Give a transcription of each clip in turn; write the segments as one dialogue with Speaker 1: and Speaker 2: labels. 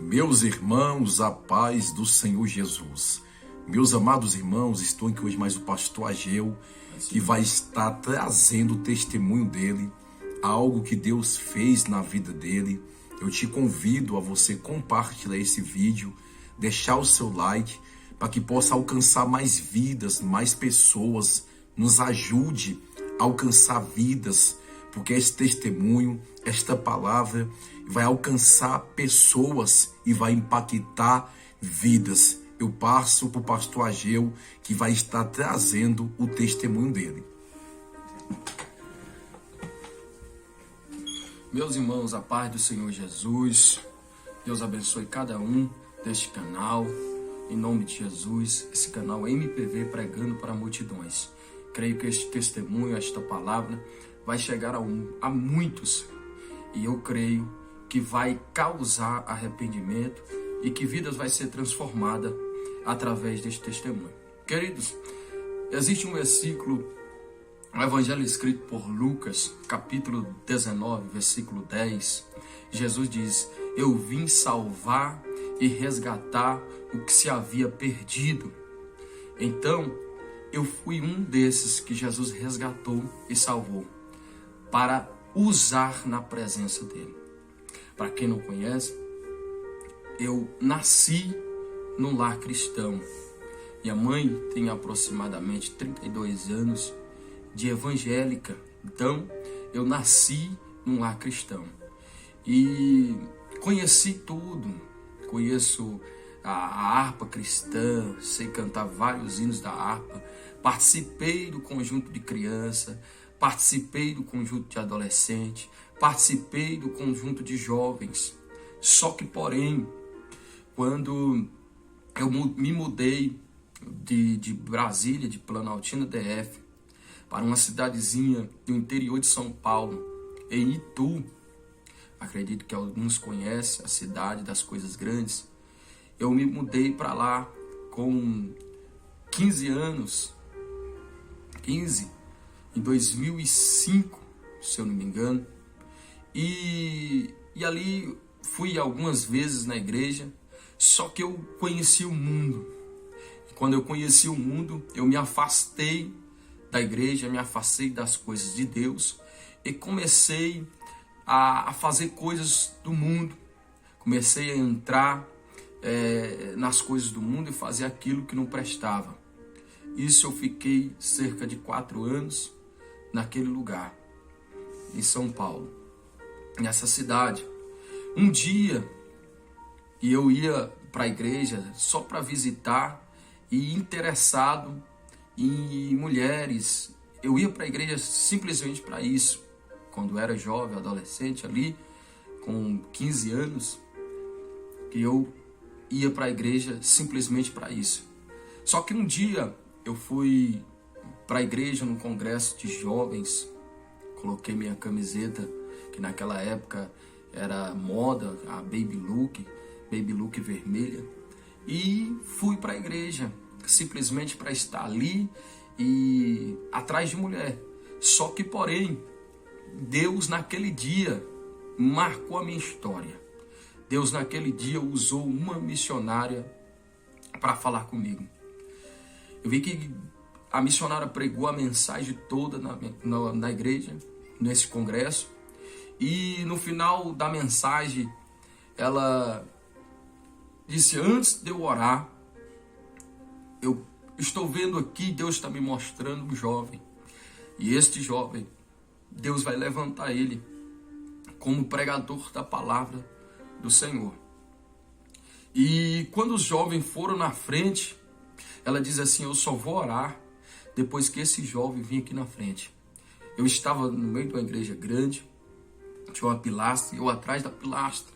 Speaker 1: Meus irmãos, a paz do Senhor Jesus. Meus amados irmãos, estou aqui hoje mais o pastor Ageu, que vai estar trazendo o testemunho dele, algo que Deus fez na vida dele. Eu te convido a você compartilhar esse vídeo, deixar o seu like, para que possa alcançar mais vidas, mais pessoas, nos ajude a alcançar vidas, porque esse testemunho, esta palavra vai alcançar pessoas e vai impactar vidas. Eu passo para o pastor Ageu, que vai estar trazendo o testemunho dele.
Speaker 2: Meus irmãos, a paz do Senhor Jesus, Deus abençoe cada um deste canal, em nome de Jesus. Esse canal é MPV Pregando para Multidões. Creio que este testemunho, esta palavra, vai chegar a muitos, e eu creio que vai causar arrependimento e que vidas vai ser transformada através deste testemunho. Queridos, existe um versículo, um evangelho escrito por Lucas, capítulo 19, versículo 10. Jesus diz: eu vim salvar e resgatar o que se havia perdido. Então, eu fui um desses que Jesus resgatou e salvou, para usar na presença dele. Para quem não conhece, eu nasci num lar cristão. Minha mãe tem aproximadamente 32 anos de evangélica. Então, eu nasci num lar cristão. E conheci tudo. Conheço a harpa cristã, sei cantar vários hinos da harpa. Participei do conjunto de criança, participei do conjunto de adolescente, participei do conjunto de jovens. Só que, porém, quando eu me mudei de Brasília, de Planaltina, DF, para uma cidadezinha do interior de São Paulo, em Itu, acredito que alguns conhecem a cidade das coisas grandes, eu me mudei para lá com 15 anos, em 2005, se eu não me engano, e ali fui algumas vezes na igreja, só que eu conheci o mundo. E quando eu conheci o mundo, eu me afastei da igreja, me afastei das coisas de Deus e comecei a fazer coisas do mundo. Comecei a entrar nas coisas do mundo e fazer aquilo que não prestava. Isso eu fiquei cerca de 4 anos naquele lugar, em São Paulo, nessa cidade. Um dia, eu ia para a igreja só para visitar e interessado em mulheres. Eu ia para a igreja simplesmente para isso. Quando eu era jovem, adolescente ali, com 15 anos, eu ia para a igreja simplesmente para isso. Só que um dia eu fui para a igreja num congresso de jovens, coloquei minha camiseta, que naquela época era moda, a Baby Look vermelha, e fui para a igreja simplesmente para estar ali e atrás de mulher. Só que, porém, Deus naquele dia marcou a minha história. Deus naquele dia usou uma missionária para falar comigo. Eu vi que a missionária pregou a mensagem toda na igreja, nesse congresso, e no final da mensagem ela disse: antes de eu orar, eu estou vendo aqui, Deus está me mostrando um jovem, e este jovem, Deus vai levantar ele como pregador da palavra do Senhor. E quando os jovens foram na frente, ela diz assim: eu só vou orar depois que esse jovem vir aqui na frente. Eu estava no meio de uma igreja grande, tinha uma pilastra, eu atrás da pilastra.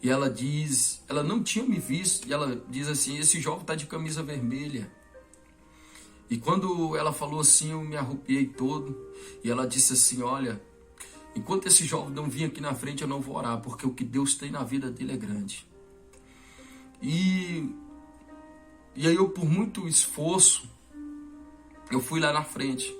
Speaker 2: E ela diz, ela não tinha me visto, e ela diz assim: esse jovem está de camisa vermelha. E quando ela falou assim, eu me arrupiei todo, e ela disse assim: olha, enquanto esse jovem não vir aqui na frente, eu não vou orar, porque o que Deus tem na vida dele é grande. E aí eu, por muito esforço, eu fui lá na frente.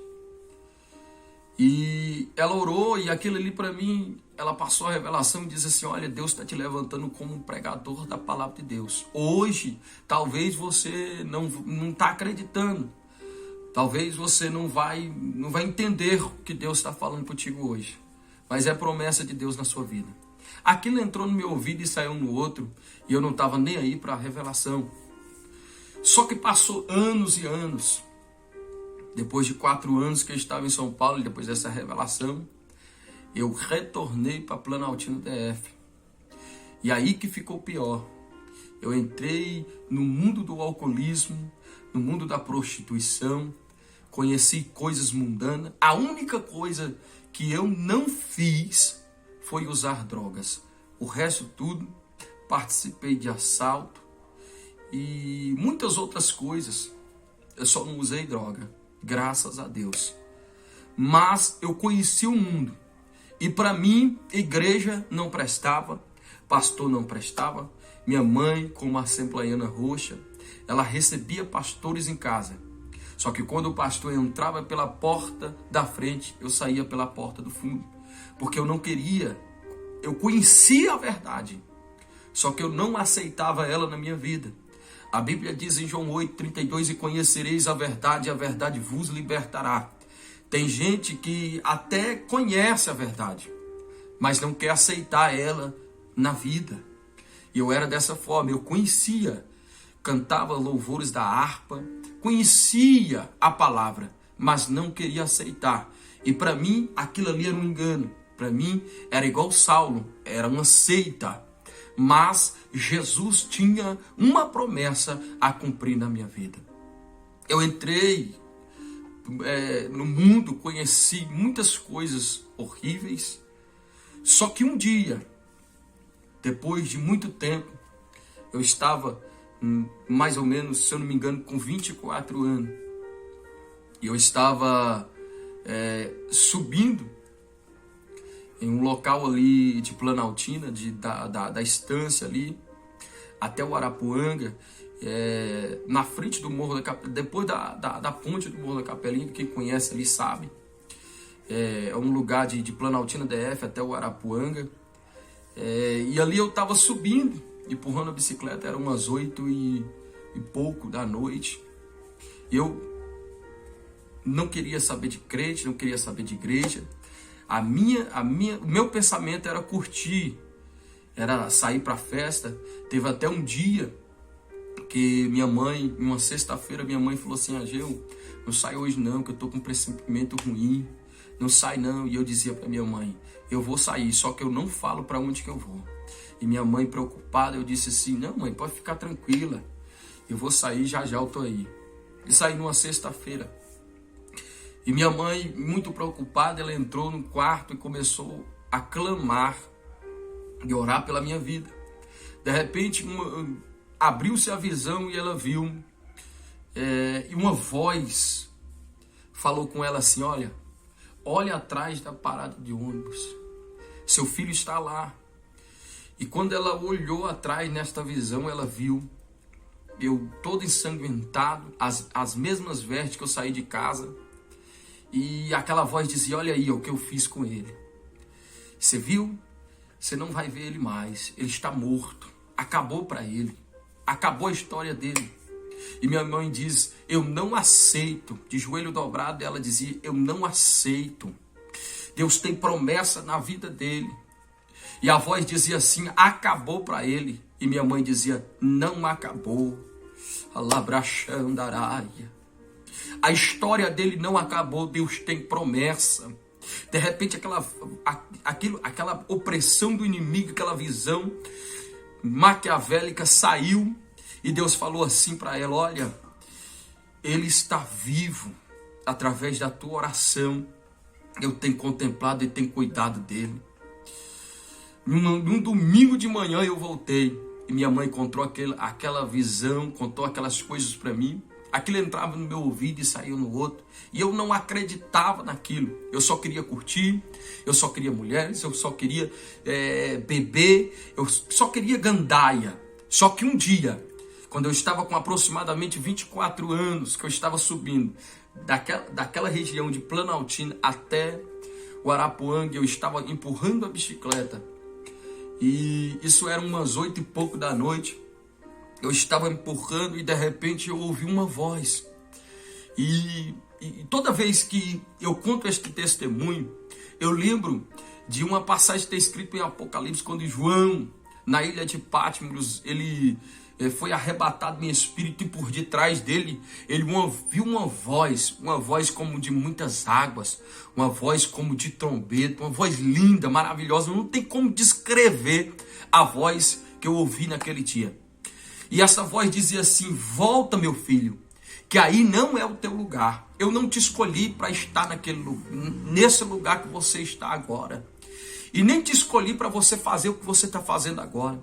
Speaker 2: E ela orou, e aquilo ali para mim ela passou a revelação e disse assim: olha, Deus está te levantando como um pregador da palavra de Deus. Hoje, talvez você não está acreditando. Talvez você não vai entender o que Deus está falando contigo hoje. Mas é promessa de Deus na sua vida. Aquilo entrou no meu ouvido e saiu no outro. E eu não estava nem aí para a revelação. Só que passou anos e anos. Depois de 4 anos que eu estava em São Paulo, depois dessa revelação, eu retornei para Planaltina DF. E aí que ficou pior. Eu entrei no mundo do alcoolismo, no mundo da prostituição, conheci coisas mundanas. A única coisa que eu não fiz foi usar drogas. O resto tudo, participei de assalto e muitas outras coisas. Eu só não usei droga, graças a Deus. Mas eu conheci o mundo. E para mim, igreja não prestava, pastor não prestava. Minha mãe, como assembleiana roxa, ela recebia pastores em casa. Só que quando o pastor entrava pela porta da frente, eu saía pela porta do fundo. Porque eu não queria, eu conhecia a verdade. Só que eu não aceitava ela na minha vida. A Bíblia diz em João 8:32, e conhecereis a verdade vos libertará. Tem gente que até conhece a verdade, mas não quer aceitar ela na vida. E eu era dessa forma, eu conhecia, cantava louvores da harpa, conhecia a palavra, mas não queria aceitar. E para mim, aquilo ali era um engano. Para mim, era igual Saulo, era uma seita. Mas Jesus tinha uma promessa a cumprir na minha vida. Eu entrei no mundo, conheci muitas coisas horríveis. Só que um dia, depois de muito tempo, eu estava mais ou menos, se eu não me engano, com 24 anos. E eu estava subindo em um local ali de Planaltina, da estância ali, até o Arapuanga, na frente do Morro da Capelinha, depois da ponte do Morro da Capelinha, quem conhece ali sabe. É um lugar de Planaltina DF até o Arapuanga. E ali eu estava subindo, empurrando a bicicleta, eram umas 8 e pouco da noite. Eu não queria saber de crente, não queria saber de igreja. O meu pensamento era curtir, era sair para festa. Teve até um dia que minha mãe, em uma sexta-feira, minha mãe falou assim: Ageu, não sai hoje não, que eu tô com um pressentimento ruim, não sai não. E eu dizia para minha mãe: eu vou sair, só que eu não falo para onde que eu vou. E minha mãe preocupada, eu disse assim: não mãe, pode ficar tranquila, eu vou sair, já eu tô aí. E saí numa sexta-feira. E minha mãe, muito preocupada, ela entrou no quarto e começou a clamar e orar pela minha vida. De repente, abriu-se a visão e ela viu, e uma voz falou com ela assim: olha atrás da parada de ônibus, seu filho está lá. E quando ela olhou atrás nesta visão, ela viu eu todo ensanguentado, as mesmas vestes que eu saí de casa. E aquela voz dizia: olha aí o que eu fiz com ele. Você viu? Você não vai ver ele mais. Ele está morto. Acabou para ele. Acabou a história dele. E minha mãe diz: eu não aceito. De joelho dobrado, ela dizia: eu não aceito. Deus tem promessa na vida dele. E a voz dizia assim: acabou para ele. E minha mãe dizia: não acabou. Alabrachandaraia. A história dele não acabou, Deus tem promessa. De repente aquela opressão do inimigo, aquela visão maquiavélica saiu. E Deus falou assim para ela: olha, ele está vivo. Através da tua oração, eu tenho contemplado e tenho cuidado dele. Num domingo de manhã eu voltei. E minha mãe contou aquela visão, contou aquelas coisas para mim. Aquilo entrava no meu ouvido e saía no outro. E eu não acreditava naquilo. Eu só queria curtir, eu só queria mulheres, eu só queria beber, eu só queria gandaia. Só que um dia, quando eu estava com aproximadamente 24 anos, que eu estava subindo daquela região de Planaltina até Guarapuanga, eu estava empurrando a bicicleta. E isso era umas 8 e pouco da noite. Eu estava empurrando e de repente eu ouvi uma voz. E toda vez que eu conto este testemunho, eu lembro de uma passagem que está escrita em Apocalipse, quando João, na ilha de Patmos, ele foi arrebatado em espírito, e por detrás dele, ele viu uma voz como de muitas águas, uma voz como de trombeta, uma voz linda, maravilhosa. Não tem como descrever a voz que eu ouvi naquele dia. E essa voz dizia assim: volta, meu filho, que aí não é o teu lugar. Eu não te escolhi para estar nesse lugar que você está agora. E nem te escolhi para você fazer o que você está fazendo agora.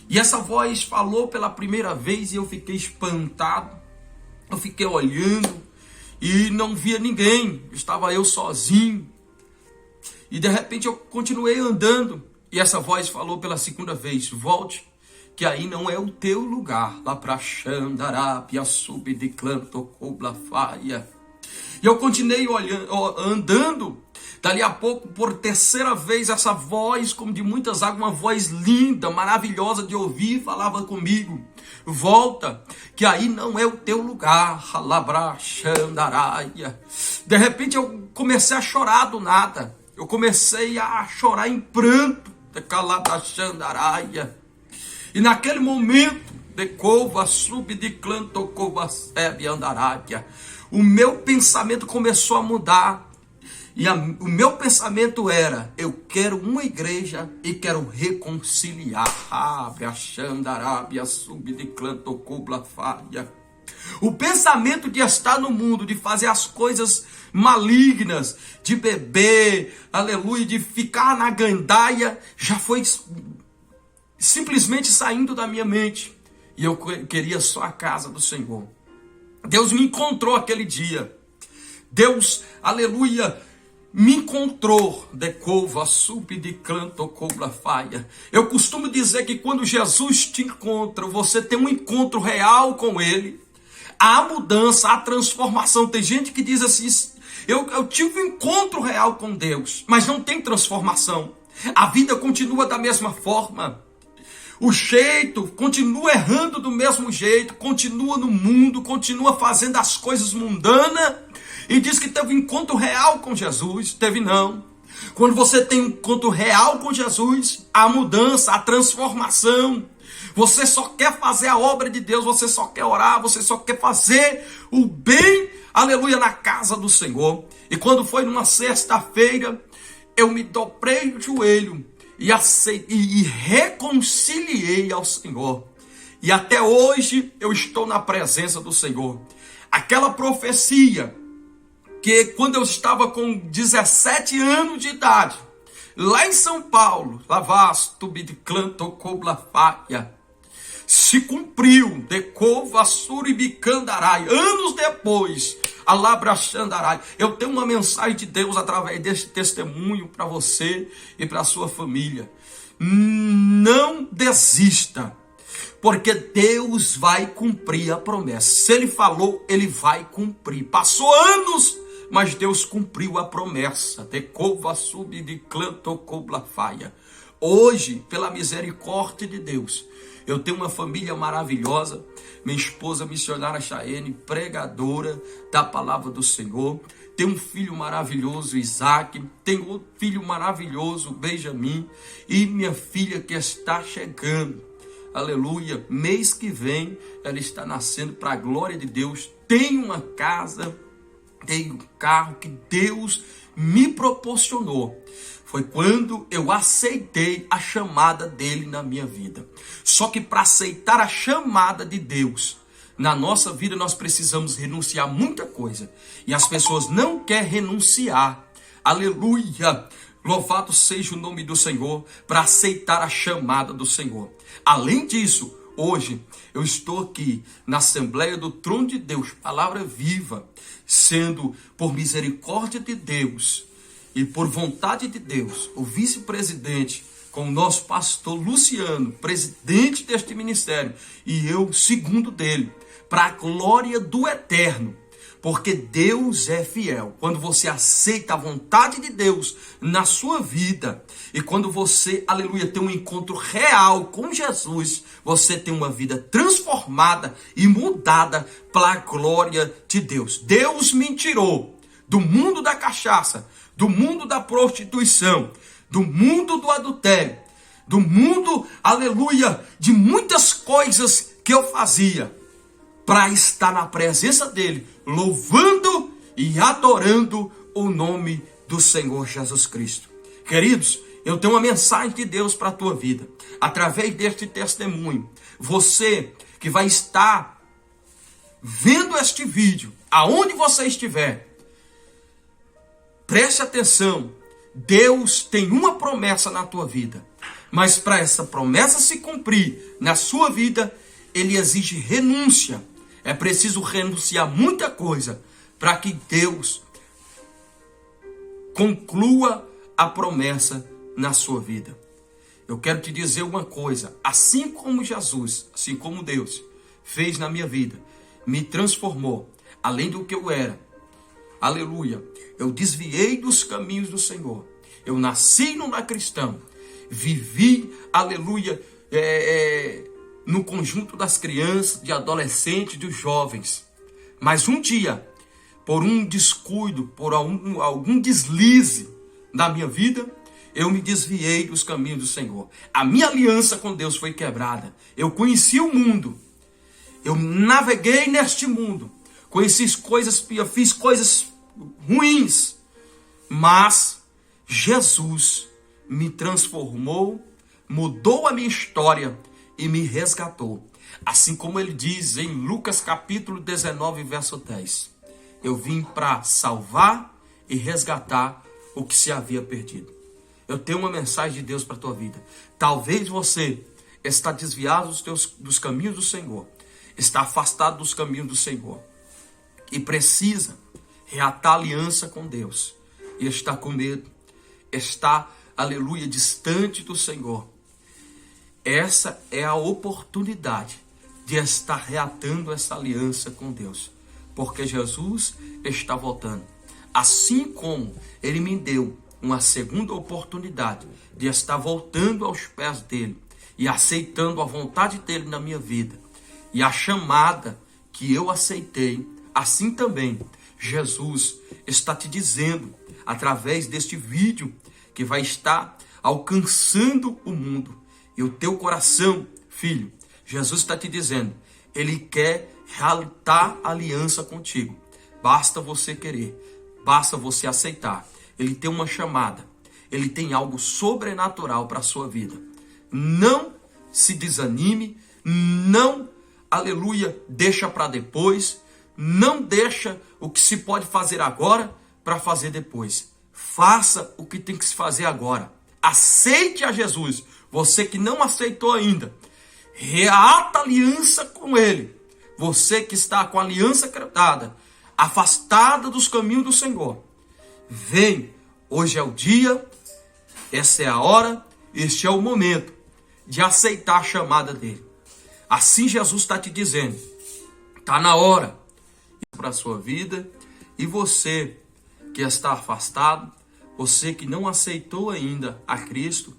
Speaker 2: E essa voz falou pela primeira vez e eu fiquei espantado. Eu fiquei olhando e não via ninguém. Estava eu sozinho. E de repente eu continuei andando. E essa voz falou pela segunda vez: volte, que aí não é o teu lugar. Lá para Xandarapia, sub de clanto, coblafaia. E eu continuei andando. Dali a pouco, por terceira vez, essa voz, como de muitas águas, uma voz linda, maravilhosa de ouvir, falava comigo: volta, que aí não é o teu lugar. Halabra Xandaraia. De repente eu comecei a chorar do nada. Eu comecei a chorar em pranto. Calabra Xandaraia. E naquele momento, de cova, sub de clanto, cova, sebe, andaraia, o meu pensamento começou a mudar. E o meu pensamento era: eu quero uma igreja e quero reconciliar. Abre a Xandarabia, sub de clanto, cobla, falha. O pensamento de estar no mundo, de fazer as coisas malignas, de beber, aleluia, de ficar na gandaia, já foi simplesmente saindo da minha mente. E eu queria só a casa do Senhor. Deus me encontrou aquele dia. Deus, aleluia, me encontrou. De cova, sub de canto, cobra, faia. Eu costumo dizer que quando Jesus te encontra, você tem um encontro real com Ele. Há mudança, há transformação. Tem gente que diz assim: eu tive um encontro real com Deus, mas não tem transformação. A vida continua da mesma forma. O jeito continua errando do mesmo jeito, continua no mundo, continua fazendo as coisas mundanas e diz que teve um encontro real com Jesus. Teve não. Quando você tem um encontro real com Jesus, há mudança, há transformação. Você só quer fazer a obra de Deus, você só quer orar, você só quer fazer o bem, aleluia, na casa do Senhor. E quando foi numa sexta-feira, eu me dobrei o joelho e reconciliei ao Senhor. E até hoje eu estou na presença do Senhor. Aquela profecia que quando eu estava com 17 anos de idade, lá em São Paulo, Lavasto, Bidclanto, Coblafaia, se cumpriu. De Cova, Suribicandarai. Anos depois, Alabra Xandarai. Eu tenho uma mensagem de Deus através deste testemunho para você e para a sua família. Não desista, porque Deus vai cumprir a promessa. Se Ele falou, Ele vai cumprir. Passou anos, mas Deus cumpriu a promessa. De Cova, Sub de Clanto, Coblafaia. Hoje, pela misericórdia de Deus, eu tenho uma família maravilhosa. Minha esposa missionária Chayene, pregadora da palavra do Senhor. Tenho um filho maravilhoso, Isaac. Tenho outro filho maravilhoso, Benjamin. E minha filha que está chegando. Aleluia. Mês que vem ela está nascendo para a glória de Deus. Tenho uma casa, tenho um carro que Deus me proporcionou. Foi quando eu aceitei a chamada dele na minha vida. Só que para aceitar a chamada de Deus na nossa vida, nós precisamos renunciar a muita coisa. E as pessoas não querem renunciar. Aleluia! Louvado seja o nome do Senhor para aceitar a chamada do Senhor. Além disso, hoje eu estou aqui na Assembleia do Trono de Deus, palavra viva, sendo por misericórdia de Deus e por vontade de Deus, o vice-presidente, com o nosso pastor Luciano, presidente deste ministério, e eu, segundo dele, para a glória do eterno, Porque Deus é fiel. Quando você aceita a vontade de Deus na sua vida, e quando você, aleluia, tem um encontro real com Jesus, você tem uma vida transformada e mudada para a glória de Deus. Deus me tirou do mundo da cachaça, do mundo da prostituição, do mundo do adultério, do mundo, aleluia, de muitas coisas que eu fazia, para estar na presença dele, louvando e adorando o nome do Senhor Jesus Cristo. Queridos, eu tenho uma mensagem de Deus para a tua vida, através deste testemunho. Você que vai estar vendo este vídeo, aonde você estiver, preste atenção. Deus tem uma promessa na tua vida, mas para essa promessa se cumprir na sua vida, ele exige renúncia. É preciso renunciar muita coisa para que Deus conclua a promessa na sua vida. Eu quero te dizer uma coisa: assim como Jesus, assim como Deus fez na minha vida, me transformou, além do que eu era, aleluia, eu desviei dos caminhos do Senhor, eu nasci num lar cristão, vivi, aleluia, no conjunto das crianças, de adolescentes, dos jovens. Mas um dia, por um descuido, por algum deslize na minha vida, eu me desviei dos caminhos do Senhor. A minha aliança com Deus foi quebrada. Eu conheci o mundo. Eu naveguei neste mundo. Conheci coisas, eu fiz coisas ruins. Mas Jesus me transformou, mudou a minha história e me resgatou. Assim como ele diz em Lucas capítulo 19, verso 10. Eu vim para salvar e resgatar o que se havia perdido. Eu tenho uma mensagem de Deus para a tua vida. Talvez você está desviado dos caminhos do Senhor, está afastado dos caminhos do Senhor e precisa reatar aliança com Deus. E está com medo, está, aleluia, distante do Senhor. Essa é a oportunidade de estar reatando essa aliança com Deus, porque Jesus está voltando. Assim como ele me deu uma segunda oportunidade de estar voltando aos pés dele e aceitando a vontade dele na minha vida e a chamada que eu aceitei, assim também Jesus está te dizendo através deste vídeo que vai estar alcançando o mundo. E o teu coração, filho, Jesus está te dizendo, ele quer reatar aliança contigo. Basta você querer, basta você aceitar. Ele tem uma chamada, ele tem algo sobrenatural para a sua vida. Não se desanime, não, aleluia, deixa para depois, não deixa o que se pode fazer agora para fazer depois. Faça o que tem que se fazer agora. Aceite a Jesus. Você que não aceitou ainda, reata aliança com ele. Você que está com a aliança quebrada, afastada dos caminhos do Senhor, vem. Hoje é o dia, essa é a hora, este é o momento de aceitar a chamada dele. Assim Jesus está te dizendo, está na hora para a sua vida. E você que está afastado, você que não aceitou ainda a Cristo,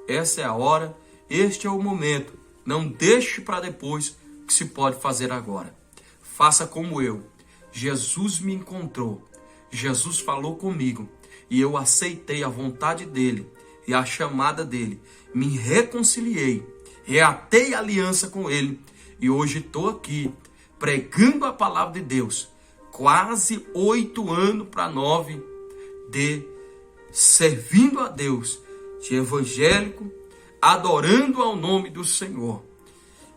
Speaker 2: essa é a hora, este é o momento. Não deixe para depois o que se pode fazer agora. Faça como eu. Jesus me encontrou. Jesus falou comigo. E eu aceitei a vontade dele e a chamada dele. Me reconciliei. Reatei a aliança com ele. E hoje estou aqui pregando a palavra de Deus. Quase 8 anos para 9 de servindo a Deus, de evangélico, adorando ao nome do Senhor.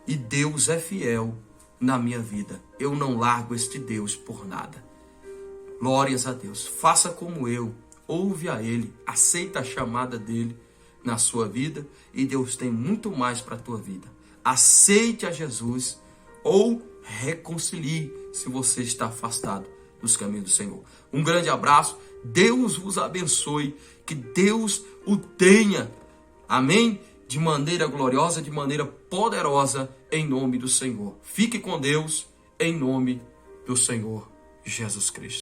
Speaker 2: E Deus é fiel na minha vida. Eu não largo este Deus por nada. Glórias a Deus. Faça como eu. Ouve a Ele. Aceita a chamada dEle na sua vida. E Deus tem muito mais para a tua vida. Aceite a Jesus ou reconcilie se você está afastado dos caminhos do Senhor. Um grande abraço. Deus vos abençoe. Que Deus o tenha. Amém? De maneira gloriosa, de maneira poderosa, em nome do Senhor. Fique com Deus, em nome do Senhor Jesus Cristo.